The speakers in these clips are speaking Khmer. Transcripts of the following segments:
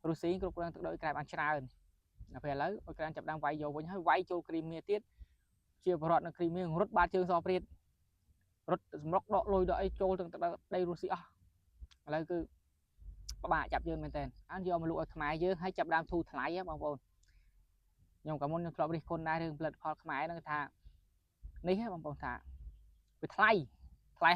រុស្ស៊ីគ្រប់គ្រងទឹកដីអ៊ុយក្រែនបានច្រើនដល់ពេលឥឡូវអ៊ុយក្រែនចាប់ដើមវាយយកវិញហើយវាយចូលគ្រីមៀទៀតជាបរដ្ឋនៅគ្រីមៀរត់បាតជើងសព្រាតរត់សម្រុកដកលុយដកអីចូលទៅដីរុស្ស៊ីអស់ឥឡូវគឺពិបាកចាប់យើងមែនតើអានយកមកលក់ឲ្យខ្មែរយើងហើយចាប់ដើមធូរថ្លៃបងប្អូនខ្ញុំកាលមុនខ្ញុំធ្លាប់រិះគន់ដែររឿងផលិតផលខ្មែរហ្នឹងថានេះហ៎បងប្អូនថាវាថ្លៃ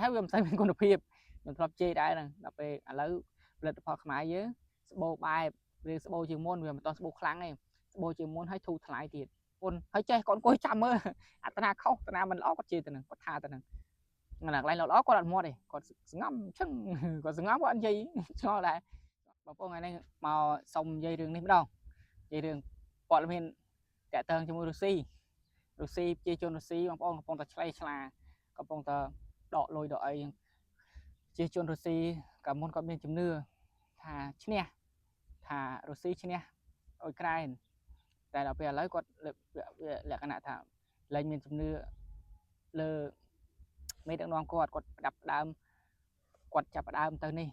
ហើយវាមិនសូវមានគុណភាពខ្ញុំធ្លាប់ជេរដែរហ្នឹងដល់ពេលឥឡូវផលិតផលខ្មែរយើងស្បូរបែបឬស្បូរជាងមុនវាមិនតស្បូរខ្លាំងទេស្បូរជាងមុនហើយធូរថ្លៃទៀតពុនហើយចេះគាត់អង្គុយចាំមើលអត្តនាខុសតាណាមិនល្អគាត់ជេរទៅនឹងគាត់ថាទៅនឹងកន្លែងល្អគាត់អត់មាត់ទេគាត់ស្ងំឈឹងគាត់ស្ងំគាត់និយាយឆ្ងល់ដែរបងប្អូនថ្ងៃនេះមកសុំនិយាយរឿងនេះម្ដងនិយាយរឿងព័ត៌មានតាក់ទងជាមួយរុស្ស៊ីប្រជាជនរុស្ស៊ីបងប្អូនកំពុងតែឆ្លេឆ្លាកំពុងតែដកលុយដកអីប្រជាជនរុស្ស៊ីកាលមុនគាត់មានជំនឿថាឈ្នះថារុស្ស៊ីឈ្នះអ៊ុយក្រែនតែដល់ពេលឥឡូវគាត់លក្ខណៈថាលែងមានជំនឿលើមេដឹកនាំគាត់ផ្ដាប់ដើមគាត់ចាប់ដើមទៅនេះ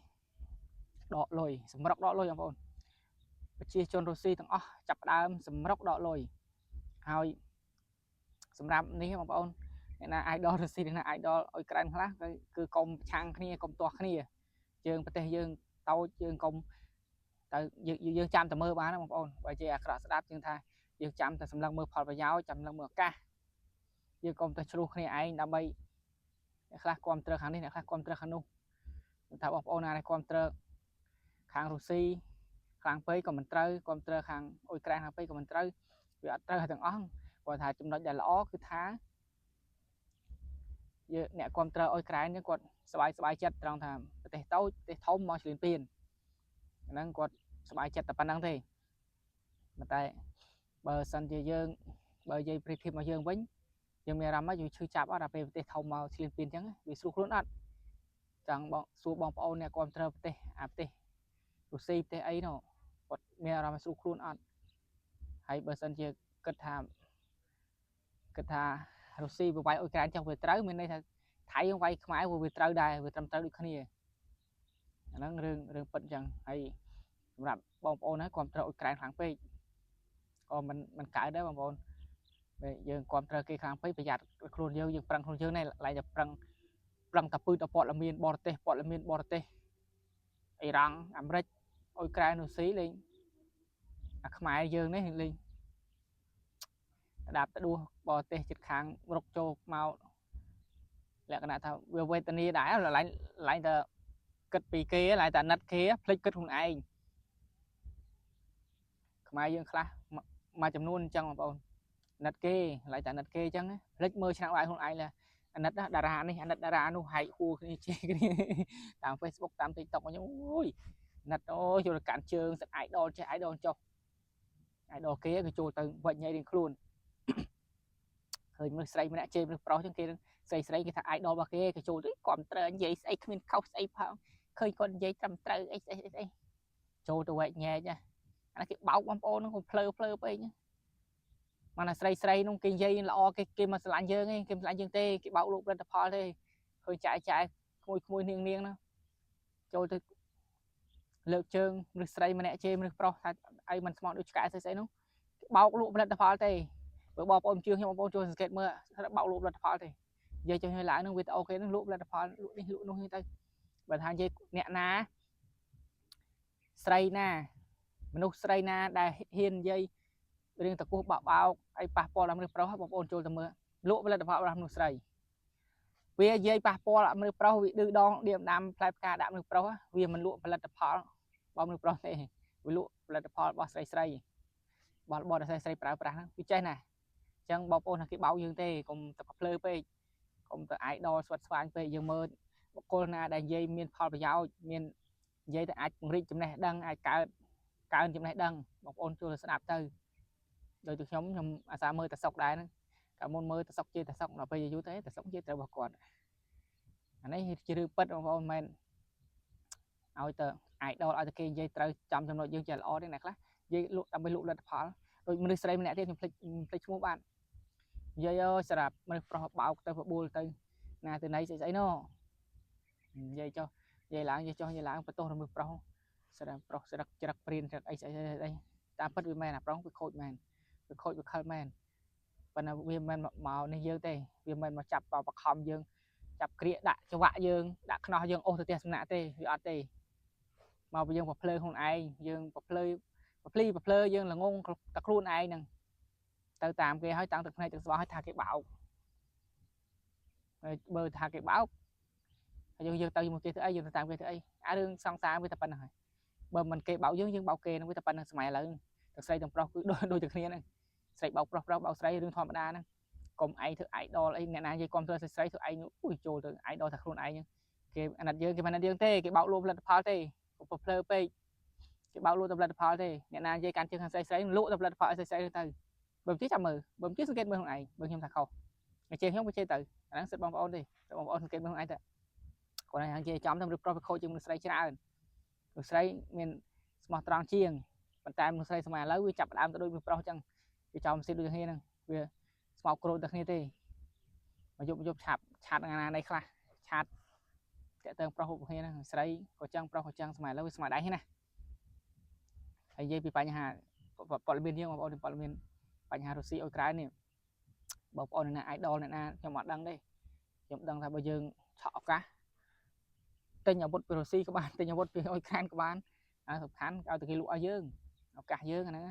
ដកលុយសម្រុកដកលុយបងប្អូនប្រជាជនរុស្ស៊ីទាំងអស់ចាប់ដើមសម្រុកដកលុយហើយសម្រាប់នេះបងប្អូនអ្នកណា idol រុស្ស៊ីអ្នកណា idol អ៊ុយក្រែនខ្លះគឺកុំប្រឆាំងគ្នាកុំទាស់គ្នាយើងប្រទេសយើងតូចយើងកុំទៅយើងចាំតែមើលបានណាបងប្អូនបើជាអាក្រក់ស្ដាប់យើងថាយើងចាំតែសម្លឹងមើលផលប្រយោជន៍ចាំសម្លឹងមើលឱកាសយើងកុំតែជ្រុះគ្នាឯងដើម្បីអ្នកខ្លះគ្រប់គ្រងខាងនេះអ្នកខ្លះគ្រប់គ្រងខាងនោះថាបងប្អូនណាគ្រប់គ្រងខាងរុស្ស៊ីខ្លាំងពេកក៏មិនត្រូវគ្រប់គ្រងខាងអ៊ុយក្រែនខាងពេកក៏មិនត្រូវវាអត់ត្រូវទាំងអស់គាត់ថាចំណុចដែលល្អគឺថាយើងអ្នកគ្រប់គ្រងអ៊ុយក្រែនគាត់សบายចិត្តត្រង់ថាប្រទេសតូចប្រទេសធំមកឆ្លៀនពៀនហ្នឹងគាត់សบายចិត្តតែប៉ុណ្្នឹងទេតែបើសិនជាយើងបើនិយាយប្រៀបធៀបមកយើងវិញយើងមានអារម្មណ៍ថាយើងឈឺចាប់អត់ដល់ពេលប្រទេសធំមកឆ្លៀនពៀនអញ្ចឹងវាស្រួលខ្លួនអត់ចង់សួរបងប្អូនអ្នកគ្រប់គ្រងប្រទេសរុស្ស៊ីប្រទេសអីនោះគាត់មានអារម្មណ៍ស្រួលខ្លួនអត់ហើយបើសិនជាគិតថារុស្ស៊ីវាវាយអ៊ុយក្រែនចឹងវាត្រូវមានន័យថាថៃវាយខ្មែរវាត្រូវដែរវាត្រឹមត្រូវដូចគ្នាអាហ្នឹងរឿងពិតអញ្ចឹងហើយសម្រាប់បងប្អូនណាគ្រប់គ្រងអ៊ុយក្រែនខ្លាំងពេកក៏មិនកើតដែរបងប្អូនយើងគ្រប់គ្រងគេខ្លាំងពេកប្រយ័ត្នខ្លួនយើងប្រឹងខ្លួនយើងនេះឡើងតែប្រឹងតែពឺតព័ត៌មានបរទេសអ៊ីរ៉ង់អាមេរិកអ៊ុយក្រែនរុស្ស៊ីលេងអាខ្មែរយើងនេះលេងដាប់ទៅដួសបរទេសចិត្តខាងរុកចូលមកលក្ខណៈថាវាវេទនាដែរឡើងតែគិតពីគេឡើងតែអាណិតគេភ្លេចគិតខ្លួនឯងខ្មែរយើងខ្លះមួយចំនួនអញ្ចឹងបងប្អូនអាណិតគេឡើងតែអាណិតគេអញ្ចឹងភ្លេចមើលឆ្នាំបាយខ្លួនឯងអាណិតតារានេះអាណិតតារានោះហែកហួរគ្នាជេរគ្នាតាម Facebook តាម TikTok អញ្ចឹងអូយអាណិតអូយចូលទៅកាន់ជើងសិត idol ចេះ idol ចុះ idol គេគឺចូលទៅវិញ្ញារៀងខ្លួនឃើញមនុស្សស្រីម្នាក់ជេរមនុស្សប្រុសអញ្ចឹងគេស្រីគេថា idol របស់គេចូលទៅគ្រប់ត្រូវនិយាយស្អីគ្មានខុសស្អីផងឃើញគាត់និយាយត្រឹមត្រូវអីចូលទៅវែកញែកណាអានេះគេបោកបងប្អូនហ្នឹងភ្លើពេកមកណាស្រីនោះគេនិយាយល្អគេមកស្រឡាញ់យើងឯងគេស្រឡាញ់យើងទេគេបោកលោកផលិតផលទេឃើញចាយក្មួយនាងណាចូលទៅលើកជើងមនុស្សស្រីម្នាក់ជេរមនុស្សប្រុសថាអីមិនស្មោះដូចឆ្កែស្អីនោះគេបោកលោកផលិតផលទេបើបងប្អូនជឿខ្ញុំបងប្អូនចូលសង្កេតមើលថាបោកលោកផលិតផលទេនិយាយចុះឲ្យឡើងនឹងវាទៅអូខេនឹងលក់ផលិតផលលក់នេះលក់នោះទៅបើថានិយាយអ្នកណាស្រីណាមនុស្សស្រីណាដែលហ៊ាននិយាយរឿងតកោះបោកអីប៉ះពាល់ដល់មនុស្សប្រុសបងប្អូនចូលទៅមើលលក់ផលិតផលរបស់មនុស្សស្រីវានិយាយប៉ះពាល់មនុស្សប្រុសវាឌឺដងដៀមដាំផ្លែផ្កាដាក់មនុស្សប្រុសវាមិនលក់ផលិតផលរបស់មនុស្សប្រុសទេវាលក់ផលិតផលរបស់ស្រីរបស់ស្រីប្រើប្រាស់ហ្នឹងវាចេះណាអញ្ចឹងបងប្អូនថាគេបោកយើងទេកុំទៅភ្លើពេកកុំទៅ idol ស្វិតស្វាញពេកយើងមើលបុគ្គលណាដែលនិយាយមានផលប្រយោជន៍មាននិយាយទៅអាចពង្រីកចំណេះដឹងអាចកើនចំណេះដឹងបងប្អូនចូលទៅស្ដាប់ទៅដោយទៅខ្ញុំអាសាមើលតែសុកដែរហ្នឹងកាលមុនមើលតែសុកជេរតែសុកដល់ពេលយូរទៅតែសុកជេរត្រូវរបស់គាត់អានេះជារឿងពិតបងប្អូនមិនឲ្យទៅ idol ឲ្យតែគេនិយាយត្រូវចំចំណុចយើងចេះល្អទេអ្នកខ្លះនិយាយលក់ដើម្បីលក់ផលិតផលដូចមនុស្សស្រីម្នាក់ទៀតខ្ញុំភ្លេចឈ្មោះបាននិយាយអើយសម្រាប់មនុស្សប្រុសបោកទៅបបួលទៅណាទៅណៃស្អីនោះនិយាយចុះនិយាយឡើងបន្ទោសមនុស្សប្រុស ស្រាប់ប្រុសស្រាប់ច្រឹកព្រៀនច្រឹកអីតាមពិតវាមែនអាប្រុសវាខូចមែនវាខូចវាខលមែនប៉ុន្តែវាមិនមកនេះយើងទេវាមិនមកចាប់បខំយើងចាប់ក្រៀកដាក់ច្រវាក់យើងដាក់ខ្នោះយើងអូសទៅផ្ទះសំណាក់ទេវាអត់ទេមកពីយើងប្រភ្លើខ្លួនឯងយើងប្រភ្លើយើងល្ងងតែខ្លួនឯងហ្នឹងទៅតាមគេហើយតាំងទឹកភ្នែកទឹកស្បោះឲ្យថាគេបោកហើយបើថាគេបោកហើយយើងទៅមកគេធ្វើអីយើងទៅតាមគេធ្វើអីអារឿងសង្សារវាតែប៉ុណ្្នឹងហើយបើមិនគេបោកយើងបោកគេហ្នឹងវាតែប៉ុណ្្នឹងសម័យឥឡូវទាំងស្រីទាំងប្រុសគឺដូចតែគ្នាហ្នឹងស្រីបោកប្រុសបោកស្រីរឿងធម្មតាហ្នឹងកុំឯងធ្វើ idol អីអ្នកណានិយាយគ្រប់គ្រងស្រីធ្វើឯងអូយចូលទៅ idol តែខ្លួនឯងហ្នឹងគេអាណិតយើងគេមិនអាណិតយើងទេគេបោកលួងផលិតផលទេប្រភ្លើពេកគេបោកលួងតែផលិតផលទេអ្នកណានិយាយកាន់ជើងខាងស្រីលក់តែផលិតផលឲ្យស្រីទៅបើមិនជិះចាំមើលបើមិនជិះសង្កេតមើលខ្លួនឯងបើខ្ញុំថាខុសតែជិះខ្ញុំមិនជិះទៅអាហ្នឹងសិតបងប្អូនទេសិតបងប្អូនសង្កេតមើលខ្លួនឯងទៅគាត់ថានិយាយចំទៅប្រុសវាខូចជាងមនុស្សស្រីច្រើនមនុស្សស្រីមានស្មោះត្រង់ជាងប៉ុន្តែមនុស្សស្រីសម័យឥឡូវវាចាប់ដើមទៅដូចមនុស្សប្រុសអញ្ចឹងវាចោលមិនស៊ីដូចគ្នាហ្នឹងវាស្មោកក្រូចតែគ្នាទេមកយប់ឆាតណានៃខ្លះឆាតតាក់ទងប្រុសពួកគ្នាហ្នឹងស្រីក៏ចឹងប្រុសក៏ចឹងសម័យឥឡូវវាស្មើដៃហ្នឹងណាហើយនិយាយពីបញ្ហាព័ត៌មានយើងបងប្អូនព័ត៌មានបញ្ហារុស្ស៊ីអ៊ុយក្រែននេះបងប្អូនអ្នកណា idol អ្នកណាខ្ញុំអត់ដឹងទេខ្ញុំដឹងថាបើយើងឆក់ឱកាសទិញអាវុធពីរុស្ស៊ីក៏បានទិញអាវុធពីអ៊ុយក្រែនក៏បានសំខាន់ឲ្យតែគេលក់ឲ្យយើងឱកាសយើងហ្នឹង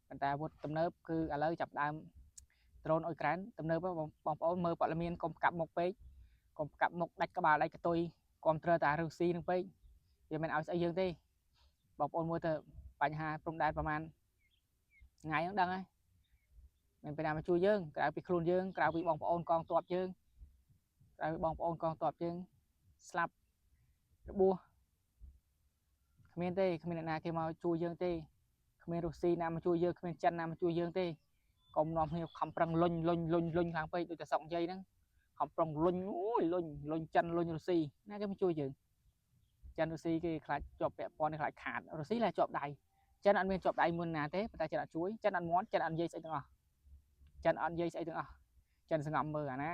ប៉ុន្តែអាវុធទំនើបគឺឥឡូវចាប់ដើមដ្រូនអ៊ុយក្រែនទំនើបបងប្អូនមើលព័ត៌មានកុំកាប់មុខពេកកុំកាប់មុខដាច់ក្បាលដាច់កតុយគ្រប់ត្រូវតែរុស្ស៊ីនឹងពេកវាមិនឲ្យស្អីយើងទេបងប្អូនមើលទៅបញ្ហាព្រំដែនប្រហែលថ្ងៃហ្នឹងដឹងហើយមានពេលណាមកជួយយើងក្រៅពីខ្លួនយើងក្រៅពីបងប្អូនកងទ័ពយើងក្រៅពីបងប្អូនកងទ័ពយើងស្លាប់របួសគ្មានទេគ្មានអ្នកណាគេមកជួយយើងទេគ្មានរុស្ស៊ីណាមកជួយយើងគ្មានចិនណាមកជួយយើងទេកុំនាំគ្នាខំប្រឹងលុញខ្លាំងពេកដូចតែសក់និយាយហ្នឹងខំប្រឹងលុញអូយលុញចិនលុញរុស្ស៊ីណាគេមកជួយយើងចិនរុស្ស៊ីគេខ្លាចជាប់ពាក់ព័ន្ធខ្លាចខាតរុស្ស៊ីឡាជាប់ដៃចិនអត់មានជាប់ដៃមុនណាទេប៉ុន្តែចិនអត់ជួយចិនអត់មាត់ចិនអត់និយាយស្អីទាំងអស់ចិនអត់និយាយស្អីទាំងអស់ចិនស្ងប់មើលអាណា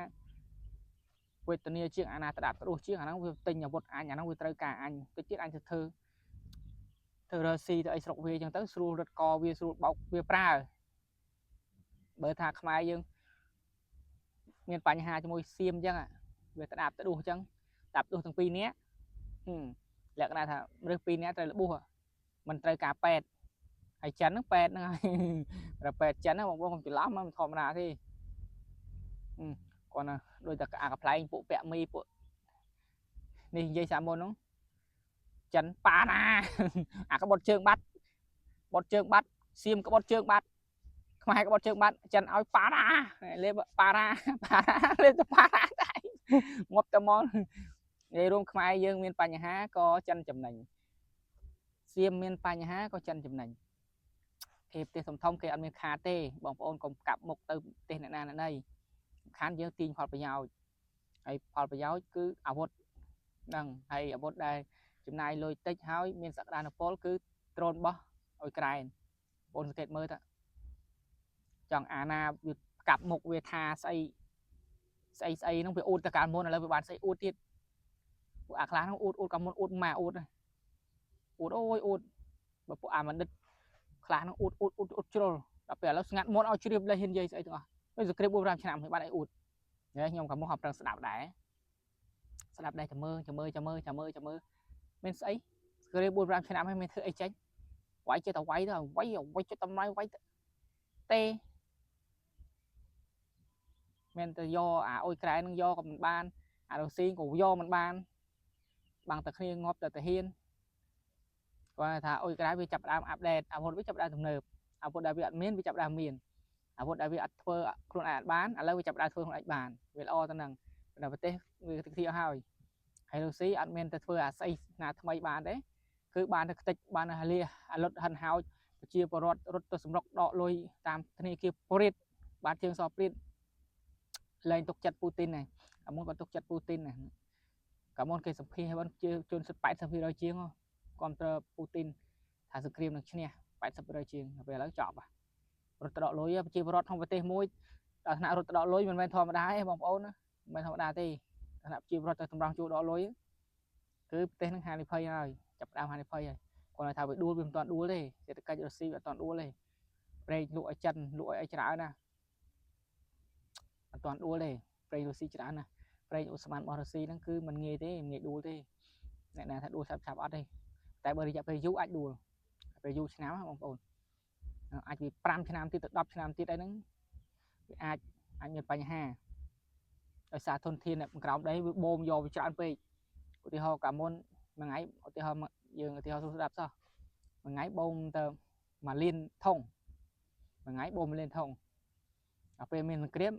វេទនាជាងអាណាត្ដាប់ត្ដួសជាងអាហ្នឹងវាទិញអាវុធអញអាហ្នឹងវាត្រូវការអញទៅទៀតអញទៅធ្វើរស៊ីទៅអីស្រុកវាអញ្ចឹងទៅស្រួលរត់កវាស្រួលបោកវាប្រើបើថាខ្មែរយើងមានបញ្ហាជាមួយសៀមអញ្ចឹងវាត្ដាប់ត្ដួសអញ្ចឹងតាប់ត្ដួសទាំងពីរនាក់លក្ខណៈថាមនុស្សពីរនាក់ត្រូវរបួសមិនត្រូវការពេទ្យហើយចិនហ្នឹងពេទ្យហ្នឹងហើយតែពេទ្យចិនហ្នឹងបងប្អូនច្រឡំមិនធម្មតាទេគាត់ណាដូចតែអាកប្លែងពួកពាក់មីពួកនេះនិយាយសាមុនហ្នឹងចិនប៉ាណាអាក្បត់ជើងបាត់សៀមក្បត់ជើងបាត់ខ្មែរក្បត់ជើងបាត់ចិនឲ្យប៉ាណាលេបប៉ាណាលេបទៅប៉ាណាតែងាប់តែមកនិយាយរួមខ្មែរយើងមានបញ្ហាក៏ចិនចំណេញសៀមមានបញ្ហាក៏ចិនចំណេញគេប្រទេសធំគេអត់មានខាតទេបងប្អូនកុំកាប់មុខទៅប្រទេសអ្នកណាណីសំខាន់យើងទាញផលប្រយោជន៍ហើយផលប្រយោជន៍គឺអាវុធហ្នឹងហើយអាវុធដែលចំណាយលុយតិចហើយមានសក្តានុពលគឺដ្រូនរបស់អ៊ុយក្រែនបងសង្កេតមើលតើចង់អាណាវាកាប់មុខវាថាស្អីហ្នឹងវាអួតទៅកាលមុនឥឡូវវាបានស្អីអួតទៀតពួកអាខ្លះហ្នឹងអួតកាលមុនអួតម៉ាអួតអូយបើពួកអាបណ្ឌិតខ្លះហ្នឹងអួតជ្រុលដល់ពេលឥឡូវស្ងាត់មុនឲ្យជ្រាបលេះហ៊ាននិយាយស្អីទាំងអស់ដូចសង្គ្រាម4-5ឆ្នាំហើយបាត់ឲ្យអួតខ្ញុំក៏មកហៅប្រឹងស្ដាប់ដែរចាំមើលមានស្អីសង្គ្រាម4-5ឆ្នាំហើយមានធ្វើអីចេញវាយចេះតែវាយទៅវាយចិត្តតម្លៃវាយទេមានតែយកអាអ៊ុយក្រែននឹងយកក៏មិនបានអារុស្ស៊ីក៏យកមិនបានបាំងតែគ្នាងាប់តែហ៊ានគាត់ថាអ៊ុយក្រែនវាចាប់ដើមអាប់ដេតអាវុធវាចាប់ដើមទំនើបអាវុធដែលវាអត់មានវាចាប់ដើមមានអាវុធដែលវាអត់ធ្វើខ្លួនឯងអត់បានឥឡូវវាចាប់ដើមធ្វើខ្លួនឯងបានវាល្អទៅនឹងតែប្រទេសវាទឹកទីអស់ហើយរុស្ស៊ីអត់មានទៅធ្វើអាស្អីណាថ្មីបានទេគឺបានតែខ្ទេចបានតែលាអាលុតហិនហោចប្រជាពលរដ្ឋរត់ទៅសម្រុកដកលុយតាមធនាគារព្រៀតបានជើងសព្រៀតលែងទុកចិត្តពូទីនហ្នឹងកាលមុនគាត់ទុកចិត្តពូទីនណាកាលមុនគេសម្ភាសឲ្យបានជនសិទ្ធ 80% ជាងគ្រប់គ្រងពូទីនថាសង្គ្រាមនឹងឈ្នះ 80% ជាងពេលឥឡូវចប់រត់ទៅដកលុយប្រជាពលរដ្ឋក្នុងប្រទេសមួយដល់ថ្នាក់រត់ទៅដកលុយមិនមែនធម្មតាទេបងប្អូនណាមិនមែនធម្មតាទេថ្នាក់ប្រជាពលរដ្ឋទៅតម្រង់ជួរដកលុយគឺប្រទេសនឹងហានិភ័យហើយចាប់ដើមហានិភ័យហើយ còn thảo bị đua viêm toàn đua đây sẽ cái được si và toàn đua đây đây lụa chân lụa ấy chả nè toàn đua đây đây được si chả nè đây được sman bò si nó cứ mình nghe thế nghe đua thế này là thật đua sập sập ở đây tại bởi vì phải du anh đua phải du cháo không ổn anh bị 5 ឆ្នាំទៀតទៅ10ឆ្នាំទៀតអីហ្នឹងវាអាចមានបញ្ហាដោយសារធនធាននៅក្រោមដីវាបូមយកវាច្រើនពេកឧទាហរណ៍កាលមុនមួយថ្ងៃឧទាហរណ៍យើងឧទាហរណ៍ស្ដាប់សោះមួយថ្ងៃបូមទៅ1លានធុងមួយថ្ងៃបូម1លានធុងដល់ពេលមានសង្គ្រាម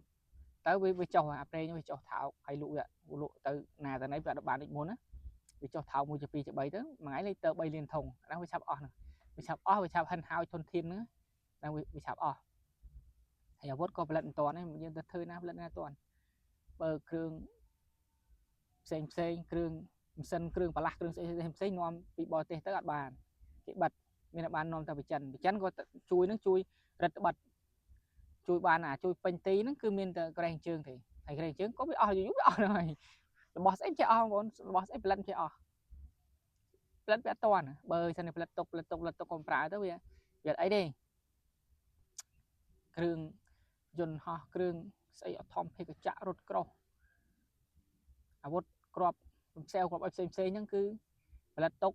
ទៅវាចុះអាប្រេងវាចុះថោកហើយលក់ទៅណាទៅណីវាអត់បានដូចមុនណាវាចុះថោក1 2 3ទៅមួយថ្ងៃលេខទៅ3លានធុងអាហ្នឹងវាឆាប់អស់ហ្នឹងវាឆាប់អស់វាឆាប់ហិនហោចធនធានហ្នឹងđang bị sập ở hay vớt có lần toàn ấy nhưng ta thơi na lần na toàn bờ kêu kêu sân kêu bà lạc kêu xây nom bị bò tê tới gạt bàn cái bật mình là bàn nom ta bị chắn có chui nó chui rật bật chui bàn à chui pin tí nó cứ miên cái đèn trường thì thầy cái đèn trường có bị o gì giúp rồi bò sẽ chơi o còn bò sẽ lần chơi o lần bé toàn bơi sân này lần tục còn phải tới bây ấy điเครื่องยนต์ฮอเครื่องใส่อะทอมเพกจะรถกรอบอาวุธกรอบเซลล์กรอบเซนั่นคือระตก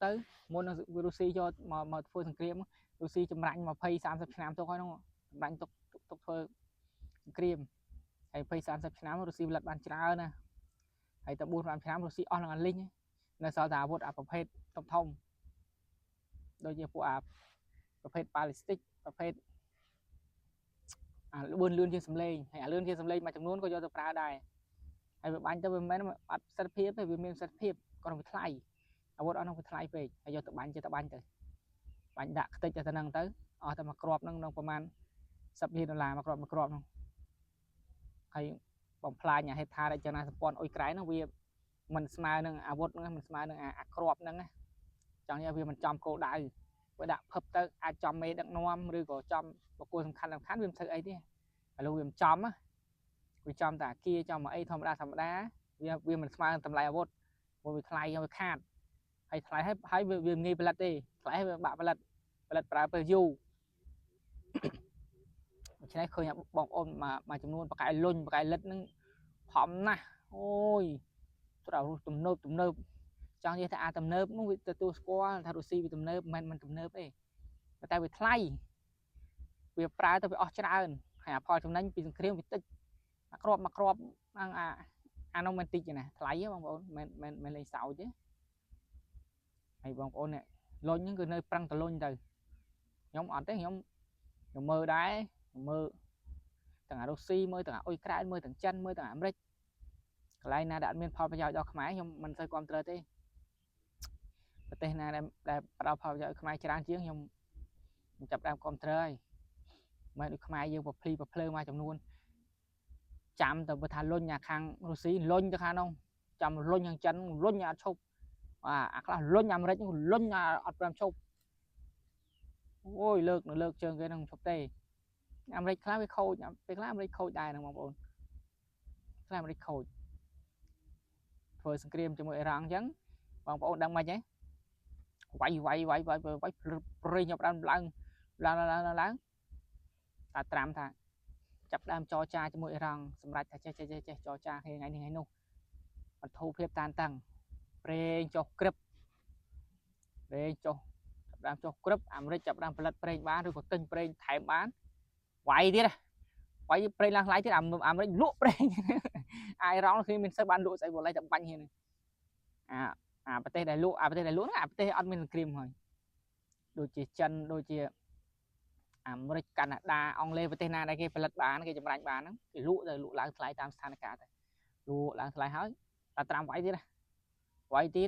tới muốn Russia cho mà phơiสังเกตRussia chụp rảnh mà phơi 30 năm thôi coi nó rảnh tục phơiสังเกตhay phơi 30 năm Russia lật bàn cháo nè hay tập 4 năm Russia on là linh là sao ta vượtประเภทthông โดยเฉพาะประเภท ballistic ประเภทbươn lươn trên sầm lê hay lươn trên sầm lê mà trongนู้นก็จะปลาได้ไอ้แบบบ้านจะเป็นแม่อัดสัตว์เพียบไปเป็นสัตว์เพียบก็ต้องไปไล่เอาวัดเอาต้องไปไล่ไปไอ้ยอดบ้านจะตะบ้านเตยบ้านดักติดจะตะนังเตยแต่มากรอบนั่งประมาณ$10 มากรอบนั่งไอ้บ่มพลายเนี่ยให้ทาได้จะน่าสปอนโอ้ยไกลนั่งเวียมันสมานั่งอาวุธนั่งมันสมานั่งกรอบนั่งนะจังเนี่ยเวียมันจอมโกได้เวลาพับเตยอาจอมเมดักนวมหรือก็จอมบางคนสำคัญเวียมเธอไอ้เนี่ยเราเวียมจอมวิจอมแต่กี้จอมมาไอ้ธรรมดาเวียมันมาทำลายอาวุธมันไปทลายยังไปขาดให้ทลายให้เวียมงี้ไปลัดดิทลายให้บะไปลัดปลาไปยูฉะนั้นเคยบอกโอนมาจำนวนปลาไก่ลุ่นปลาไก่เล็ดนึงผอมนะโอ้ยเราตุ่มเนิบจังยี่ถ้าตุ่มเนิบมึงวิตัวสกอร์ถ้าดูซีวิตุ่มเนิบมันตุ่มเนิบเองแต่ไปทลายเวียปลาตัวไปออกชนะหาพอตรงนั้นปีสังเครียดวิติมากรอบนั่งน้องมันติดอยู่นะทลายบางคนมันเลยเสาchứไอ้บางคนเนี่ยลอยnhững người nơi prangตะลอยtừ nhóm ở đấy nhóm mơ đá mơ tầng Russia mơ tầng Ukraine mơ tầng chân mơ tầng America lại na đạn miền phò bây giờ cho khmái nhưng mình xây quan trời thế thế na để đào phò giờ khmái trang chiến nhưng chập đam quan trời mà được khmái dương bọc phơi mà trong luôn chạm từ bờ thàn lôn nhà khang Russia lôn cho khang không chạm lôn nhà chân lôn nhà chụp là lôn nhà America nhưng lôn nhà ở làm chụp ôi lược trường cái thằng chụp tê America khá với khâu nhá cái America khâu đài thằng bóng cái America khâu phơi screen cho mọi răng trắng bóng bóng đang mày nhé quay rơi nhập đam lăng ta tram thàจับดามจอจาจมูกรังสำหรับจอจาให้ไงนี่ไงนู่นมันทูเพียบตาตังเปรย์จกกรึบเปรย์จกจับดามจกกรึบไม่ได้จับดามผลิตเปรย์บ้านหรือก็ตึงเปรย์ไถบ้านไหวดินะไหวเปรย์ล้างไหลที่ไม่ได้ลุกเปรย์ไอ้ร้องคือมันสบายลุกใส่บัวไหลจับบังเห็นประเทศใดลุกประเทศใดลุกนะประเทศอันเป็นครีมหอยโดยจีจันโดยจีบริการดาองเลประเทศนาได้กี่ผลิตบ้านกี่จำรังบ้านนั้นกี่ลุเลยลุล้างทลายตามสถานการณ์ลุล้างทลายเฮ้ยตาตามไว้ที่นะไว้ที่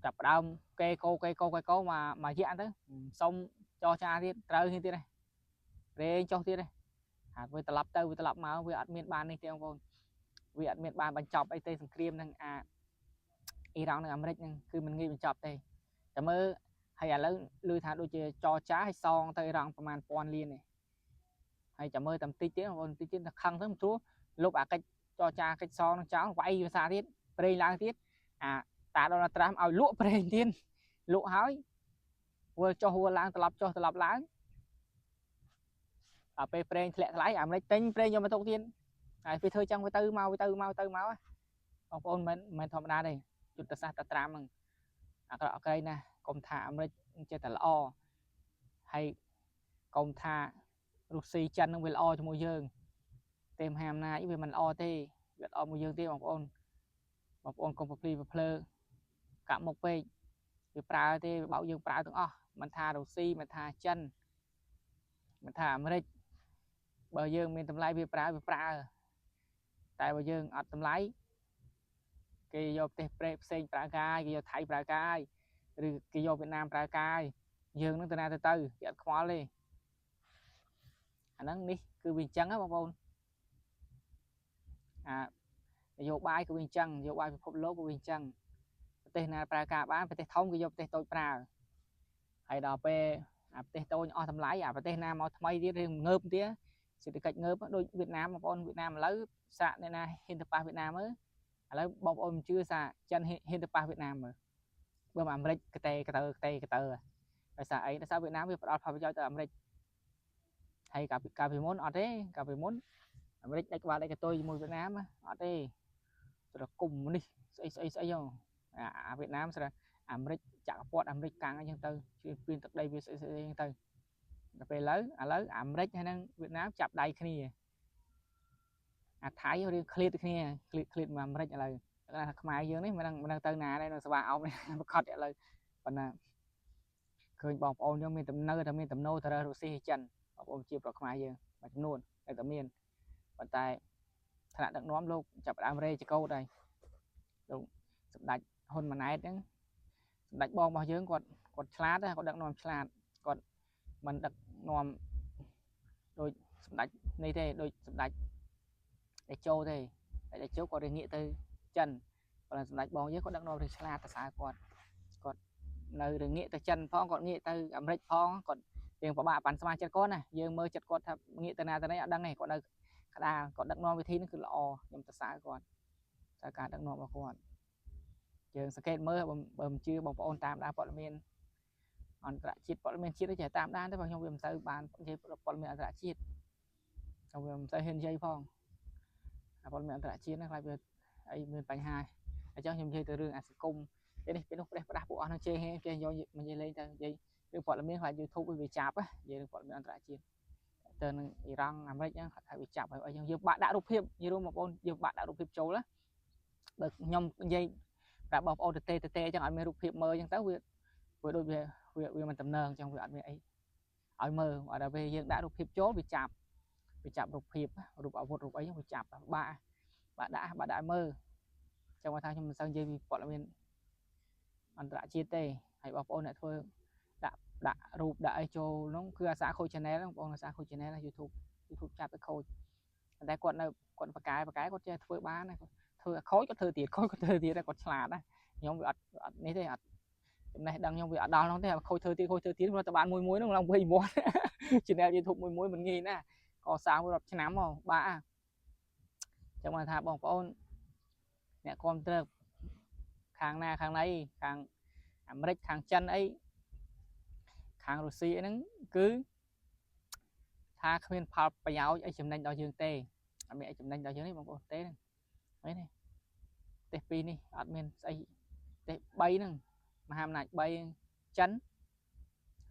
จับดาวcây cô mà dạng đó xong cho chaที่trờiที่này để choที่này với tập lập tới với tập lập máu với admin ban này theo con với admin ban bắn chọc ai tây sừng cream năng Iran năng America năngคือมันงี้บรรจบđâyแต่เมื่อhay làลือทาโดยจอจ้าให้ซองไทยรังประมาณปอนเรียนเนี่ยให้จะเมื่อตำตีเตี้ยคนตีเตี้ยคังทั้งทั่วลูกcáiจอจ้าcáiซองเจ้าไว้อยู่ซาทิศไปล้างทิศต តាដល់ត្រាំឲ្យលក់ប្រេងទៀតលក់ហើយធ្វើចុះធ្វើឡើងត្រឡប់ចុះត្រឡប់ឡើងដល់ពេលប្រេងធ្លាក់ថ្លៃអាមេរិកទិញប្រេងយកមកទុកទៀតហើយពេលធ្វើចឹងវាទៅមកបងប្អូនមិនធម្មតាទេយុទ្ធសាស្ត្រតាត្រាំហ្នឹងអាក្រក់អក្រៃណាស់កុំថាអាមេរិកចេះតែល្អហើយកុំថារុស្ស៊ីចិនហ្នឹងវាល្អជាមួយយើងទេមហាអំណាចវាមិនល្អទេវាល្អមួយយើងទេបងប្អូនកុំប្រភ្លីប្រភ្លើកាក់មុខពេកវាប្រើទេវាបោកយើងប្រើទាំងអស់មិនថារុស្ស៊ីមិនថាចិនមិនថាអាមេរិកបើយើងមានតម្លៃវាប្រើតែបើយើងអត់តម្លៃគេយកប្រទេសប្រេផ្សេងប្រើកាយគេយកថៃប្រើកាយឬគេយកវៀតណាមប្រើកាយយើងនឹងទៅណាទៅគេអត់ខ្វល់ទេអាហ្នឹងនេះគឺវាអញ្ចឹងណាបងប្អូននយោបាយគឺវាអញ្ចឹងនយោបាយពិភពលោកគឺវាអញ្ចឹងប្រទេសណាប្រើការបានប្រទេសធំគេយកប្រទេសតូចប្រើហើយដល់ពេលអាប្រទេសតូចអស់តម្លៃអាប្រទេសណាមកថ្មីទៀតរឿងងើបទៀតសេដ្ឋកិច្ចងើបដូចវៀតណាមបងប្អូនវៀតណាមឥឡូវសាកអ្នកណាហ៊ានទៅប៉ះវៀតណាមមើលឥឡូវបងប្អូនមិនជឿថាចិនហ៊ានទៅប៉ះវៀតណាមមើលបើអាមេរិកកតេដោយសារអីដោយសារវៀតណាមវាផ្ដល់ផលប្រយោជន៍ទៅអាមេរិកហើយកាលពីមុនអត់ទេកាលពីមុនអាមេរិកដាច់ក្បាលដាច់កតុយជាមួយវៀតណាមអត់ទេស្រគុំនេះស្អីហ្នឹងអាវៀតណាមស្រាអាមេរិកចក្រពត្តិអាមេរិកកាំងអីចឹងទៅជួយពៀនទឹកដីវាស្អីចឹងទៅដល់ពេលឥឡូវអាមេរិកហើយនឹងវៀតណាមចាប់ដៃគ្នាអាថៃរៀងឃ្លាតគ្នាឃ្លាតមកអាមេរិកឥឡូវថាខ្មែរយើងនេះមិនដឹងទៅណាដែរនៅសវ៉ាអោបនេះប្រកាសឥឡូវប៉ុន្តែឃើញបងប្អូនយើងមានទំនើតែមានទំនោរទៅរុស្ស៊ីចិនបងប្អូនជាប្រខ្មែរយើងមួយចំនួនតែមានប៉ុន្តែថ្នាក់ដឹកនាំលោកចាប់ដើមរេចកោតហើយលោកសម្ដេចហ៊ុនម៉ាណែតហ្នឹងសម្ដេចបងរបស់យើងគាត់ឆ្លាតគាត់ដឹកនាំឆ្លាតគាត់មិនដឹកនាំដូចសម្ដេចនេះទេដូចសម្ដេចតេជោទេតេជោគាត់រៀងងាកទៅចិនប៉ុន្តែសម្ដេចបងយើងគាត់ដឹកនាំរឿងឆ្លាតតសើគាត់នៅរឿងងាកទៅចិនផងគាត់ងាកទៅអាមេរិកផងគាត់រៀងពិបាកប៉ាន់ស្មាចិត្តគាត់ណាយើងមើលចិត្តគាត់ថាងាកទៅណាទៅណីអត់ដឹងទេគាត់នៅក្តារគាត់ដឹកនាំវិធីនេះគឺល្អខ្ញុំតសើគាត់តែការដឹកនាំរបស់គាត់យើងសង្កេតមើលបើមិនជឿបងប្អូនតាមដានព័ត៌មានអន្តរជាតិព័ត៌មានជាតិចេះតាមដានទេបើខ្ញុំវាមិនសូវបាននិយាយព័ត៌មានអន្តរជាតិខ្ញុំវាមិនសូវហ៊ាននិយាយផងព័ត៌មានអន្តរជាតិហ្នឹងខ្លាចវាអីមានបញ្ហាអញ្ចឹងខ្ញុំនិយាយទៅរឿងអាសង្គមពេលនេះផ្ដាស់ពួកអស់នឹងចេះយកមកនិយាយលេងទៅនិយាយរឿងព័ត៌មានខ្លាច YouTube វាចាប់និយាយរឿងព័ត៌មានអន្តរជាតិទៅនឹងអ៊ីរ៉ង់អាមេរិកហ្នឹងហើយវាចាប់ហើយអីយើងបាក់ដាក់រូបភាពនិយាយរួមបងប្អូនយើងបាក់ដាក់រូបភាពចូលណាបើខ្ញុំនិយាយប្រាប់បងប្អូនទៅទេអញ្ចឹងអត់មានរូបភាពមើលអញ្ចឹងទៅវាដូចវាមិនតំណែងអញ្ចឹងវាអត់មានអីឲ្យមើលដល់ពេលយើងដាក់រូបភាពចូលវាចាប់រូបភាពរូបអាវុធរូបអីហ្នឹងវាចាប់បាក់ដាក់មើលចឹងមកថាខ្ញុំមិនសូវនិយាយពីព័ត៌មានអន្តរជាតិទេហើយបងប្អូនអ្នកធ្វើដាក់រូបដាក់អីចូលហ្នឹងគឺអាសាខូច channel បងប្អូនអាសាខូច channel YouTube ចាប់ទៅខូចតែគាត់នៅគាត់បកកែគាត់ចេះធ្វើបានធ្វើខូចគាត់ធ្វើទៀតគាត់ឆ្លាតណាខ្ញុំវាអត់នេះទេអត់ចំណេះដឹងខ្ញុំវាអត់ដល់ហ្នឹងទេខូចធ្វើទៀតព្រោះតែបានមួយហ្នឹងឡើងវិញមាត់ channel YouTube មួយមិនងាយណាកសាងរាប់ឆ្នាំមកបាក់ចឹងមកថាបងប្អូនអ្នកគ្រប់គ្រងខាងណាខាងណីខាងអាមេរិកខាងចិនអីខាងរុស្ស៊ីអីហ្នឹងគឺថាគ្មានផលប្រយោជន៍អីចំណេញដល់យើងទេអត់មានអីចំណេញដល់យើងទេបងប្អូនទេហ្នឹងនេះប្រទេសពីរនេះអត់មានស្អីប្រទេស3ហ្នឹងមហាអំណាច3ចិន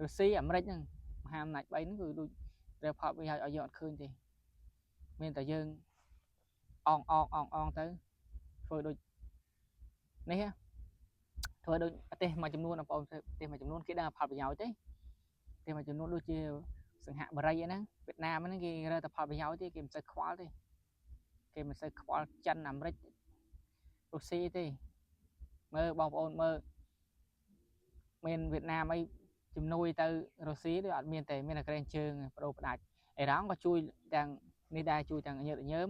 រុស្ស៊ីអាមេរិកហ្នឹងមហាអំណាច3ហ្នឹងគឺដូចត្រូវផលប្រយោជន៍ឲ្យយើងអត់ឃើញទេមានតែយើងអងទៅធ្វើដូចនេះធ្វើដូចប្រទេសមួយចំនួនបងប្អូនប្រទេសមួយចំនួនគេដឹងផលប្រយោជន៍ទេប្រទេសមួយចំនួនដូចជាសង្ហបុរីហ្នឹងវៀតណាមហ្នឹងគេរើតែផលប្រយោជន៍ទេគេមិនសូវខ្វល់ទេគេមិនសូវខ្វល់ចិនអាមេរិករុស្ស៊ីទេមើលបងប្អូនមើលមានវៀតណាមអីជំនួយទៅរុស្ស៊ីឬអត់មានទេមានតែក្រែងជើងបដូរផ្ដាច់អ៊ីរ៉ង់ក៏ជួយទាំងនេះដែរជួយទាំងញើសញើម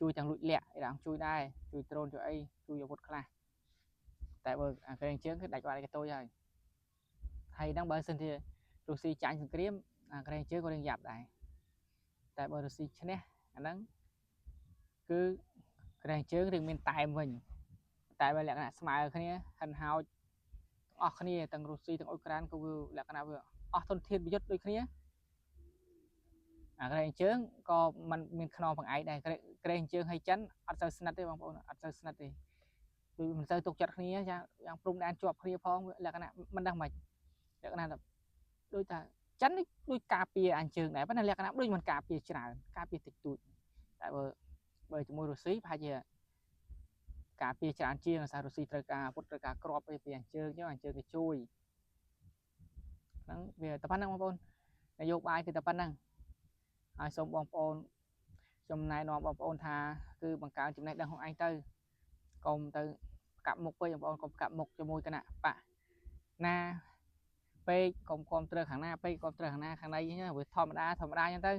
ជួយទាំងលួចលាក់អ៊ីរ៉ង់ជួយដែរជួយដ្រូនជួយអីជួយអាវុធខ្លះតែបើអាក្រែងជើងគឺដាច់បាត់ឯកតូចហើយហ្នឹងបើសិនជារុស្ស៊ីចាញ់សង្គ្រាមអាក្រែងជើងក៏រៀងយ៉ាប់ដែរតែបើរុស្ស៊ីឈ្នះអាហ្នឹងគឺក្រែងជើងរៀងមានតែមវិញ តែបើលក្ខណៈស្មើគ្នាហិនហោចអស់គ្នាទាំងរុស្ស៊ីទាំងអ៊ុយក្រែនក៏វាលក្ខណៈវាអស់ធនធានប្រយុទ្ធដូចគ្នាអាក្រែងជើងក៏มันមានខ្នងបង្អែកដែរក្រែងជើងហើយចិនអត់សូវស្និទ្ធទេបងប្អូនអត់សូវស្និទ្ធទេដូចមិនសូវទុកចិត្តគ្នាយ៉ាងព្រំដែនជាប់គ្នាផងលក្ខណៈមិនដឹងមិនលក្ខណៈដូចថាចិនដូចការពារអញ្ជើងដែរប៉ុន្តែលក្ខណៈដូចមិនការពារច្រើនការពារតិចតួចតែបើជាមួយរុស្ស៊ីប្រហែលជាការពារច្រើនជាងសាររុស្ស៊ីត្រូវការអាវុធត្រូវការគ្រាប់ពីអញ្ជើងអញ្ជើងគេជួយហ្នឹងវាតែប៉ុណ្្នឹងបងប្អូននយោបាយគឺតែប៉ុណ្្នឹងហើយសូមបងប្អូនខ្ញុំណែនាំបងប្អូនថាគឺបង្កើនចំណេះដឹងខ្លួនឯងទៅកុំទៅកាប់មុខពេកបងប្អូនកុំកាប់មុខជាមួយគណៈបកណាពេកកុំគ្រប់គ្រងខាងណាពេកគ្រប់គ្រងខាងណាខាងណីវាធម្មតាអញ្ចឹងទៅ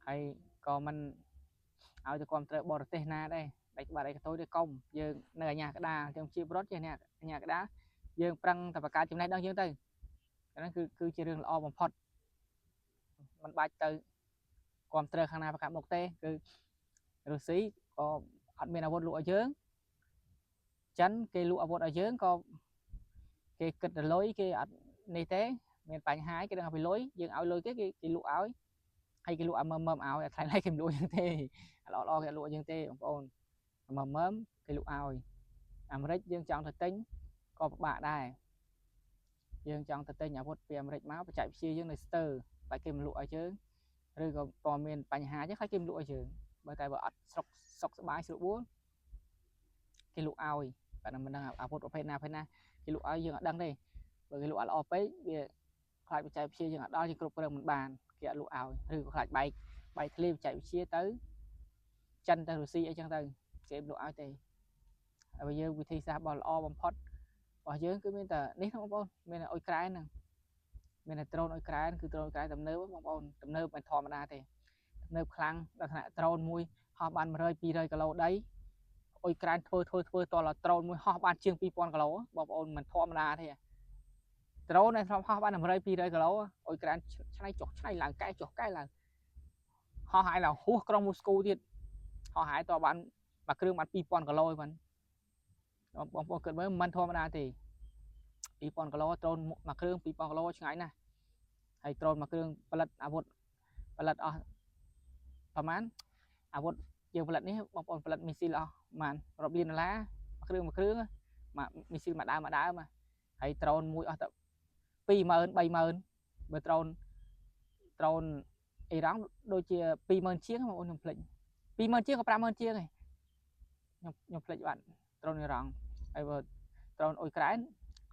ហើយក៏មិនឲ្យទៅគ្រប់គ្រងបរទេសណាដែរដាច់បាត់អីក៏ទៅកុំយើងនៅអាញាក្តារយើងជាប្រវត្តិជាអ្នកអាញាក្តារយើងប្រឹងតែបង្កើតចំណេះដឹងយើងទៅហ្នឹងគឺជារឿងល្អបំផុតមិនបាច់ទៅគ្រប់គ្រងខាងណាប្រកាសមុខទេគឺរុស្ស៊ីក៏អត់មានអាវុធលក់ឲ្យយើងចិនគេលក់អាវុធឲ្យយើងក៏គេគិតទៅលុយគេអត់នេះទេមានបញ្ហាគេដឹងឲ្យលុយយើងឲ្យលុយគេលក់ឲ្យហើយគេលក់ឲ្យមើមឲ្យថ្លៃគេមិនលក់យើងទេល្អគេលក់យើងទេបងប្អូនមើមគេលក់ឲ្យអាមេរិកយើងចង់ទៅទិញក៏ពិបាកដែរយើងចង់ទៅទិញអាវុធពីអាមេរិកមកបច្ចេកវិទ្យាយើងនៅស្ទើរតែគេមិនលក់ឲ្យយើងឬក៏តើមានបញ្ហាចឹងហើយគេមិនលក់ឲ្យយើងបើតែបើអត់សុខសប្បាយស្រួលបួលគេលក់ឲ្យតែមិនដឹងអាវុធប្រភេទណាគេលក់ឲ្យយើងអត់ដឹងទេបើគេលក់អត់ល្អពេកវាខ្លាចបច្ចេកវិទ្យាយើងអត់ដល់យើងគ្រប់គ្រងមិនបានគេអត់លក់ឲ្យឬក៏ខ្លាចបែកធ្លាយបច្ចេកវិទ្យាទៅចិនទៅរុស្ស៊ីអីចឹងទៅគេមិនលក់ឲ្យទេហើយយើងវិធីសាស្ត្ររបស់ល្អបំផុតរបស់យើងគឺមានតែនេះបងប្អូនមានតែអ៊ុយក្រែនហ្នឹងមានតែដ្រូនអ៊ុយក្រែនគឺដ្រូនអ៊ុយក្រែនទំនើបបងប្អូនទំនើបមិនធម្មតាទេទំនើបខ្លាំងដល់ថ្នាក់ដ្រូនមួយហោះបាន100 200គីឡូដីអ៊ុយក្រែនធ្វើតលដ្រូនមួយហោះបានជាង2000គីឡូបងប្អូនមិនធម្មតាទេដ្រូនដែលធ្លាប់ហោះបាន100 200គីឡូអ៊ុយក្រែនឆ្នៃចុះឆ្នៃឡើងកែចុះកែឡើងហោះហើយឡើងហួសក្រុងមូស្គូទៀតហោះហើយតបានមួយគ្រឿងបាន2000គីឡូហ្នឹងបងប្អូនគិតមើលមិនធម្មតាទេ2000គីឡូដ្រូនមួយគ្រឿង2000គីឡូឆ្ងាយណាស់ហើយដ្រូនមួយគ្រឿងផលិតអាវុធផលិតអស់ប្រហែលអាវុធយើងផលិតនេះបងប្អូនផលិតមីស៊ីលអស់ប្រហែលរាប់លានដុល្លារមួយគ្រឿងមីស៊ីលមួយដើមហើយដ្រូនមួយអស់តែ20000 30000បើដ្រូនអ៊ីរ៉ង់ដូចជា20000ជាងបងប្អូនខ្ញុំភ្លេច20000ជាងក៏50000ជាងឯងខ្ញុំភ្លេចបាត់ដ្រូនអ៊ីរ៉ង់ហើយបើដ្រូនអ៊ុយក្រែន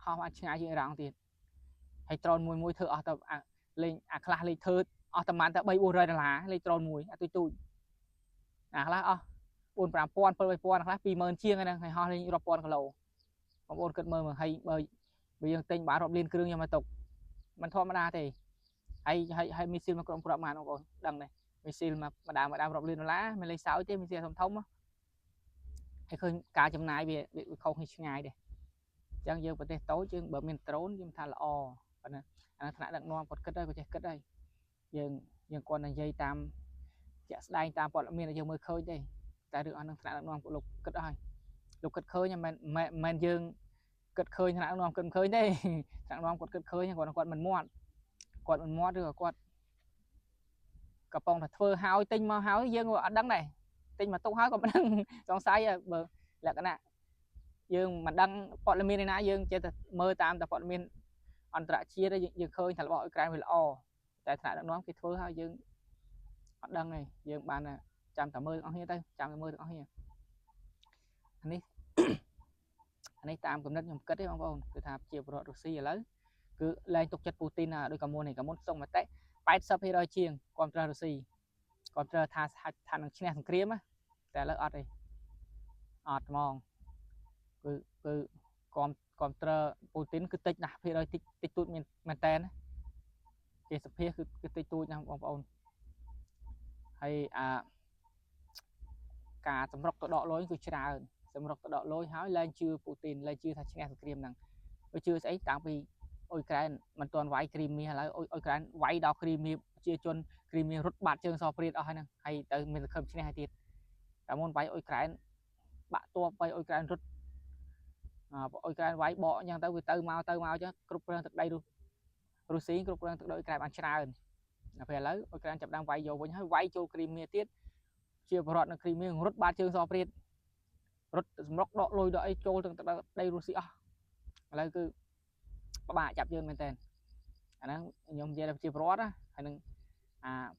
ហោះបានឆ្ងាយជាងអ៊ីរ៉ង់ទៀតហើយដ្រូនមួយធ្វើអស់តែលេងអាខ្លះលេងធ្វើអស់តែប៉ុន្មានតែ3-400ដុល្លារលេងដ្រូនមួយអាទូចអាខ្លះអស់4-5000 7-8000ខ្លះ20000ជាងហ្នឹងហើយហោះលេងរាប់ពាន់គីឡូបងប្អូនគិតមើលហើយបើយើងទិញបានរាប់លានគ្រឿងយកមកទុកមិនធម្មតាទេហើយមីស៊ីលមកក្រុមប្រព័ន្ធបងប្អូនដឹងទេមីស៊ីលមកម្ដងរាប់លានដុល្លារមិនលេងសើចទេមីស៊ីលធំហើយឃើញការចំណាយវាខុសគ្នាឆ្ងាយដែរអញ្ចឹងយើងប្រទេសតូចយើងបើមានដ្រូនយើងថាល្អប៉ុន្តែអាថ្នាក់ដឹកនាំគាត់គិតហើយគាត់ចេះគិតហើយយើងគាត់និយាយតាមជាក់ស្ដែងតាមព័ត៌មានដែលយើងមើលឃើញទេតែរឿងអស់នឹងថ្នាក់ដឹកនាំលោកគិតអស់ហើយលោកគិតឃើញមិនយើងគិតឃើញថ្នាក់ដឹកនាំគិតមិនឃើញទេថ្នាក់ដឹកនាំគាត់គិតឃើញគាត់មិនមាត់ឬក៏គាត់កំពុងតែធ្វើហើយទិញមកហើយយើងក៏អត់ដឹងដែរទិញមកទុកហើយក៏មិនដឹងសង្ស័យបើលក្ខណៈយើងមិនដឹងព័ត៌មានណាយើងចេះតែមើលតាមតែព័ត៌មានអន្តរជាតិយើងឃើញថារបស់អ៊ុយក្រែនវាល្អតែថ្នាក់ដឹកនាំគេធ្វើហើយយើងអត់ដឹងទេយើងបានចាំតែមើលទាំងអស់គ្នាទៅចាំតែមើលទាំងអស់គ្នាអានេះតាមគំនិតខ្ញុំគិតទេបងប្អូនគឺថាជាប្រវត្តិរុស្ស៊ីឥឡូវគឺលែងទុកចិត្តពូទីនដូចកាមុនសុំមតិ 80% ជាងគ្រប់គ្រងរុស្ស៊ីគ្រប់គ្រងថានឹងឈ្នះសង្គ្រាមតែឥឡូវអត់ទេអត់ហ្មងគឺគ្រប់គ្រងពូទីនគឺតិចណាស់ភាគរយតិចតួចមែនតើជាសភាគឺតិចតួចណាស់បងប្អូនហើយការសម្រុកទៅដកលុយគឺច្រើនសម្រុកទៅដកលុយហើយលែងជឿពូទីនលែងជឿថាឈ្នះសង្គ្រាមហ្នឹងវាជឿស្អីតាំងពីអ៊ុយក្រែនមិនទាន់វាយគ្រីមៀឥឡូវអ៊ុយក្រែនវាយដល់គ្រីមៀប្រជាជនគ្រីមៀរត់បាត់ជើងសព្រាតអស់ហើយហ្នឹងហើយទៅមានសង្ឃឹមឈ្នះហើយទៀតតែមុនវាយអ៊ុយក្រែន បាក់តបទៅអ៊ុយក្រែនរត់អ៊ុយក្រែនវាយបកអញ្ចឹងទៅវាទៅមកចឹងគ្រប់គ្រងទឹកដីរុស្ស៊ីគ្រប់គ្រងទឹកដីអ៊ុយក្រែនបានច្រើនដល់ពេលឥឡូវអ៊ុយក្រែនចាប់ដើមវាយយកវិញហើយវាយចូលគ្រីមៀទៀតជាបរដ្ឋនៅគ្រីមៀរត់បាតជើងសព្រាតរត់សម្រុកដកលុយដកអីចូលទៅទឹកដីរុស្ស៊ីអស់ឥឡូវគឺពិបាកចាប់យើងមែនតើអាហ្នឹងខ្ញុំនិយាយថាជាប្រវត្តិហើយនឹង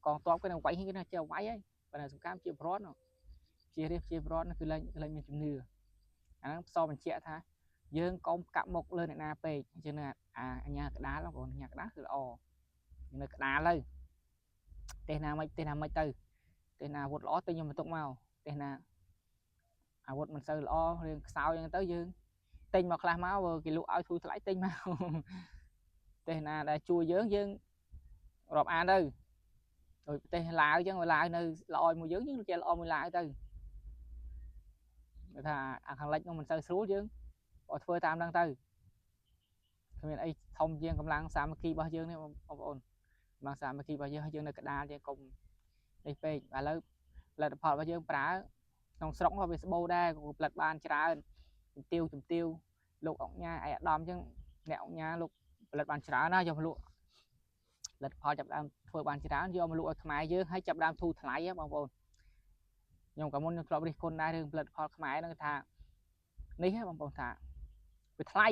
កងទ័ពគេនឹងវាយគេនឹងចេះវាយហើយប៉ុន្តែសំខាន់ជាប្រវត្តិជារៀបជាប្រវត្តិគឺលែងមានជំនឿអាហ្នឹងផ្សព្វបញ្ជាក់ថាយើងកុំកាប់មុខលើអ្នកណាពេកអញ្ចឹងអាញាក្តាលបងប្អូនអាញាក្តាលគឺល្អនៅក្តាលទៅទេសណាមិនទៅទេសណាអាវុធល្អទៅខ្ញុំបន្ទុកមកទេសណាអាវុធមិនសូវល្អរឿងខ្សោយអញ្ចឹងទៅយើងទិញមកខ្លះមកគេលក់ឲ្យធូរថ្លៃទិញមកទេសណាដែលជួយយើងរាប់អានទៅដោយប្រទេសឡាវអញ្ចឹងឡាវនៅល្អមួយយើងចេះល្អមួយឡាវទៅគេថាអាខាងលិចនោះមិនសូវស្រួលយើងក៏ធ្វើតាមហ្នឹងទៅគ្មានអីធំជាងកម្លាំងសាមគ្គីរបស់យើងនេះបងប្អូនកម្លាំងសាមគ្គីរបស់យើងនៅកណ្ដាលយើងកុំនេះពេកឥឡូវផលិតផលរបស់យើងប្រើក្នុងស្រុកក៏វាស្បូរដែរក៏ផលិតបានច្រើនជំទាវលោកអង្គញាឯអាដាមអញ្ចឹងអ្នកអង្គញាលោកផលិតបានច្រើនណាយកមកលក់ផលិតផលចាប់ដើមធ្វើបានច្រើនយកមកលក់ឲ្យខ្មែរយើងហើយចាប់ដើមធូរថ្លៃបងប្អូនខ្ញុំក៏មុនខ្ញុំធ្លាប់រិះគន់ដែររឿងផលិតផលខ្មែរហ្នឹងថានេះហ៎បងប្អូនថាវាថ្លៃ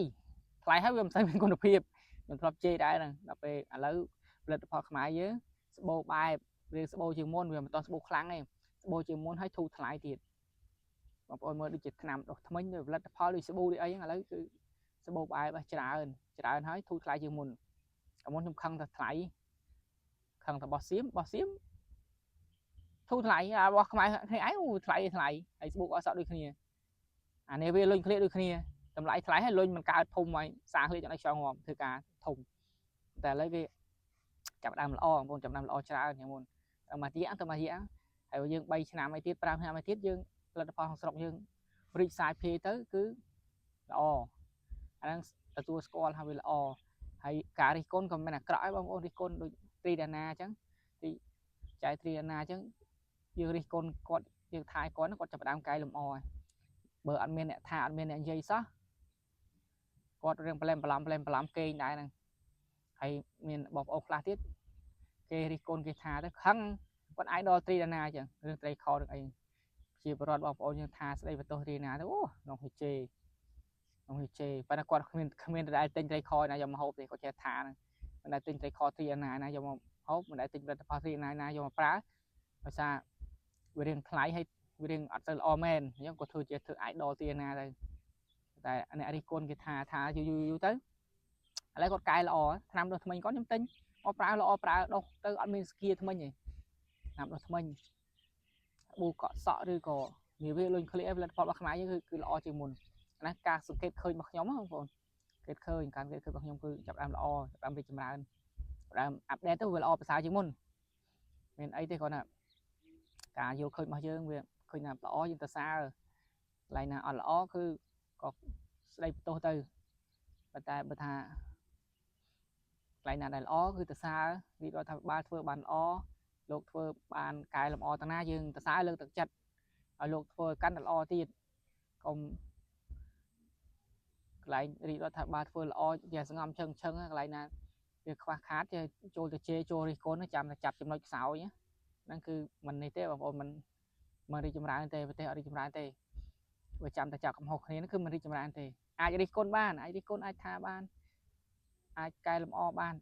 ហើយវាមិនសូវមានគុណភាពខ្ញុំធ្លាប់ជេរដែរហ្នឹងដល់ពេលឥឡូវផលិតផលខ្មែរយើងស្បូរបែបរឿងស្បូរជាងមុនវាមិនតស្បូរខ្លាំងទេស្បូរជាងមុនហើយធូរថ្លៃទៀតបងប្អូនមើលដូចជាថ្នាំដុសធ្មេញផលិតផលដូចស្បូរដូចអីហ្នឹងឥឡូវគឺស្បូរបែបច្រើនហើយធូរថ្លៃជាងមុនមុនខ្ញុំខឹងតែថ្លៃខឹងតែបោះសៀមធូរថ្លៃរបស់ខ្មែរគ្នាឯងថ្លៃហើយស្បូរអត់សក់ដូចគ្នាអានេះវាលុញគ្នាដូចគ្នាតម្លៃថ្លៃហើយលុញមិនកើតធំហើយសាងគ្នាចង់ឲ្យចង់ងំធ្វើការធំតែឥឡូវវាចាប់ដើមល្អបងប្អូនចាប់ដើមល្អច្រើនជាងមុនតែមួយរយៈហើយយើង3ឆ្នាំអីទៀត5ឆ្នាំអីទៀតយើងផលិតផលក្នុងស្រុកយើងរីកសាយភាយទៅគឺល្អអាហ្នឹងទទួលស្គាល់ថាវាល្អហើយការរិះគន់ក៏មិនអាក្រក់ដែរបងប្អូនរិះគន់ដូចត្រីដាណាអញ្ចឹងទីចែកត្រីដាណាអញ្ចឹងយើងរិះគន់គាត់យើងថាយគាត់ចាប់ដើមកែលម្អហើយបើអត់មានអ្នកថាអត់មានអ្នកនិយាយសោះគាត់រឿងប្លែមប្លំគេងដែរហ្នឹងហើយមានបងប្អូនខ្លះទៀតគេរិះគន់គេថាទៅខឹងគាត់អាយដល់ត្រីដាណាអញ្ចឹងរឿងត្រីខរឿងអីជាបរិវត្តបងប្អូនយើងថាស្ដីបន្ទោសត្រីណាទៅអូក្នុងហិជេប៉ុន្តែគាត់គ្មានដែលទិញត្រីខណាយកមកហូបទេគាត់ចេះថាហ្នឹងមិនដែលទិញត្រីខត្រីណាយកមកហូបមិនដែលទិញផលិតផលត្រីណាយកមកប្រើដោយសារវារៀងថ្លៃហើយវារៀងអត់ទៅល្អមែនអញ្ចឹងគាត់ធ្វើអាយដល់ត្រីណាទៅតែអ្នករិះគន់គេថាយូរទៅឥឡូវគាត់កែល្អថ្នាំដុសធ្មេញគាត់ខ្ញុំទិញមកប្រើល្អប្រើដុសទៅអត់មានស្គៀធ្មេញទេថ្នាំដុសធ្មេញប៊ូកក់សក់ឬក៏និយាយវាលុញក្លៀផលិតផលរបស់ខ្មែរយើងគឺល្អជាងមុនណាការសង្កេតឃើញរបស់ខ្ញុំបងប្អូនការសង្កេតឃើញរបស់ខ្ញុំគឺចាប់ដើមល្អចាប់ដើមរីកចម្រើនចាប់ដើមអាប់ដេតទៅវាល្អប្រសើរជាងមុនមានអីទេគាត់ថាការយល់ឃើញរបស់យើងវាឃើញថាល្អយើងទៅសារកន្លែងណាអត់ល្អគឺក៏ស្ដីបន្ទោសទៅប៉ុន្តែបើថាកន្លែងណាដែលល្អគឺទៅសាររាជរដ្ឋាភិបាលធ្វើបានល្អលោកធ្វើបានកែលម្អតាណាយើងទៅសារលើកទឹកចិត្តឲ្យលោកធ្វើកាន់តែល្អទៀតកុំកន្លែងរាជរដ្ឋាភិបាលធ្វើល្អជាស្ងំឈឹងកន្លែងណាវាខ្វះខាតចូលទៅជេរចូលរិះគន់ចាំតែចាប់ចំណុចខ្សោយហ្នឹងគឺមិននេះទេបងប្អូនមិនរីកចម្រើនទេប្រទេសអត់រីកចម្រើនទេបើចាំតែចាប់កំហុសគ្នាគឺមិនរីកចម្រើនទេអាចរិះគន់បានអាចថាបានអាចកែលម្អបាន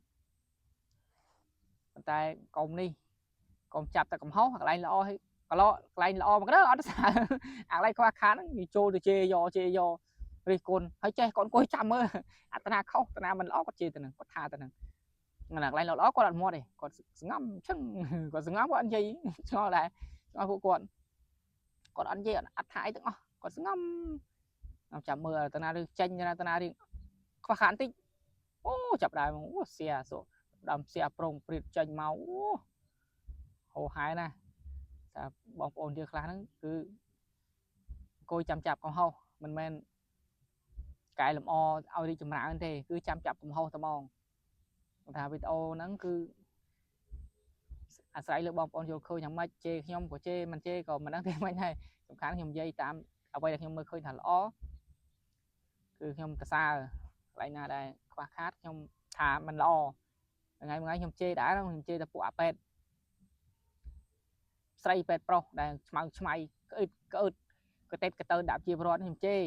ប៉ុន្តែកុំចាប់តែកំហុសកន្លែងល្អហើយកន្លែងល្អមកដល់អត់ស្អាតអាកន្លែងខ្វះខាតហ្នឹងវាចូលទៅជេរយករិះគន់ហើយចេះគាត់អង្គុយចាំមើលអត្តនាខុសតាណាមិនល្អគាត់ជេរទៅនឹងគាត់ថាទៅនឹងកន្លែងល្អគាត់អត់មាត់ទេគាត់ស្ងំឈឹងគាត់ស្ងំគាត់អត់និយាយឆ្ងល់ដែរឆ្ងល់ពួកគាត់អត់និយាយអត់ថាអីទាំងអស់គាត់ស្ងំចាំមើលតាណារឿងចេញតាណារឿងខ្វះខាតបន្តិចអូចាប់ដើមអូសៀសដើមសៀប្រងព្រាតចេញមកអូហោហាយណាតែបងប្អូនយើងខ្លះហ្នឹងគឺអង្គុយចាំចាប់កំហុសមិនមែនកែលម្អឲ្យរីកចម្រើនទេគឺចាំចាប់កំហុសតែហ្មងថាវីដេអូហ្នឹងគឺអាស្រ័យលើបងប្អូនយល់ឃើញយ៉ាងម៉េចជេរខ្ញុំក៏ជេរមិនជេរក៏មិនដឹងទេមិនហើយសំខាន់ខ្ញុំនិយាយតាម អ្វីដែលខ្ញុំមើលឃើញថាល្អគឺខ្ញុំសរសើរកន្លែងណាដែលខ្វះខាតខ្ញុំថាមិនល្អថ្ងៃមួយថ្ងៃខ្ញុំជេរដែរខ្ញុំជេរតែពួកអាប៉ែតស្រីប៉ែតប្រុសដែលឆ្មៅឆ្មៃក្អឹតក្អឺតកតេតកតើដាក់ជាប្រវត្តិខ្ញុំជេរ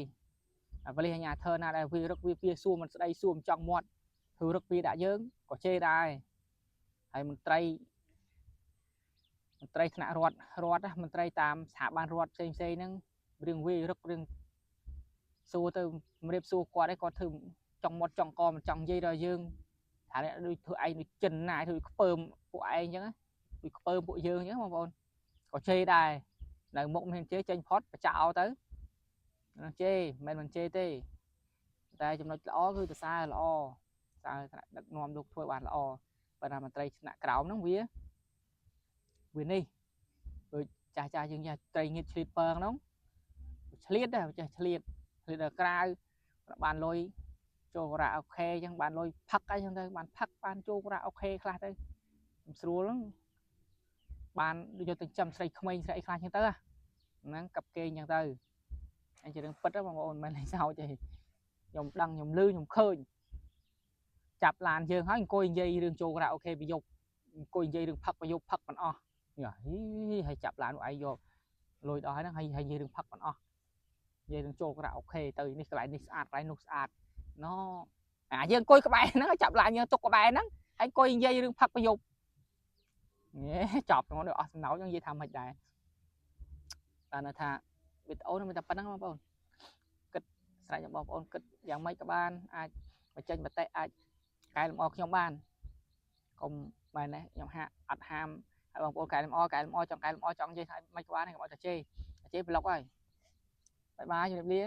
ប៉លិសអាញាធរណាដែលវារឹកវាពីសួរមិនស្ដីសួរមិនចង់មាត់ធ្វើរឹកពីដាក់យើងក៏ជេរដែរហើយមន្ត្រីថ្នាក់រដ្ឋមន្ត្រីតាមស្ថាប័នរដ្ឋផ្សេងហ្នឹងរឿងវារឹករឿងសួរទៅជំរាបសួរគាត់ឯងគាត់ធ្វើចង់មាត់ចង់កមិនចង់និយាយដល់យើងថាដូចធ្វើឯងដូចចិនណាធ្វើខ្ពើមពួកឯងអញ្ចឹងដូចខ្ពើមពួកយើងអញ្ចឹងបងប្អូនក៏ជេរដែរនៅមុខមិនជេរចេញផុតបចោលទៅជេរមិនជេរទេតែចំណុចល្អគឺសរសើរល្អសើថ្នាក់ដឹកនាំលោកធ្វើបានល្អប៉ុន្តែមន្ត្រីថ្នាក់ក្រោមហ្នឹងវានេះដូចចាស់យើងត្រីងៀតឆ្លៀតពងហ្នឹងឆ្លៀតដែរចេះឆ្លៀតដល់ក្រៅបានលុយចូលរ៉ាអូខេអញ្ចឹងបានលុយផឹកអីចឹងទៅបានផឹកបានចូលរ៉ាអូខេខ្លះទៅស្រួលហ្នឹងបានយកទៅចាំស្រីក្មេងស្រីខ្លះចឹងទៅហ្នឹងកាប់គេអញ្ចឹងទៅអញ្ចឹងរឿងពិតហ្នឹងបងប្អូនមិនលេងសើចទេខ្ញុំដឹងខ្ញុំលឺខ្ញុំឃើញចាប់ឡានយើងហើយអង្គុយនិយាយរឿងចូលរ៉ាអូខេប្រយុទ្ធអង្គុយនិយាយរឿងផឹកប្រយុទ្ធផឹកមិនអស់ហើយចាប់ឡានឯងយកលុយដល់ហើយហ្នឹងហើយនិយាយរឿងផឹកមិនអស់និយាយនឹងចូលរ៉ាអូខេទៅនេះកន្លែងនេះស្អាតកន្លែងនោះស្អាតណូយើងអង្គុយក្បែរហ្នឹងចាប់ឡានយើងទុកក្បែរហ្នឹងហើយអង្គុយនិយាយរឿងផឹកប្រយុទ្ធចប់ហ្នឹងអស់សំណោចនិយាយថាមិនដែរតែថាវីដេអូនេះមានតែប៉ុណ្្នឹងបងប្អូនគិតស្រេចបងប្អូនគិតយ៉ាងម៉េចក៏បានអាចបញ្ចេញមតិអាចកែលម្អខ្ញុំបានកុំបែរនេះខ្ញុំអត់ហាមឲ្យបងប្អូនកែលម្អចង់និយាយថាមិនក៏បានខ្ញុំអត់តែជេរប្លុកហើយបាយបាយជម្រាបលា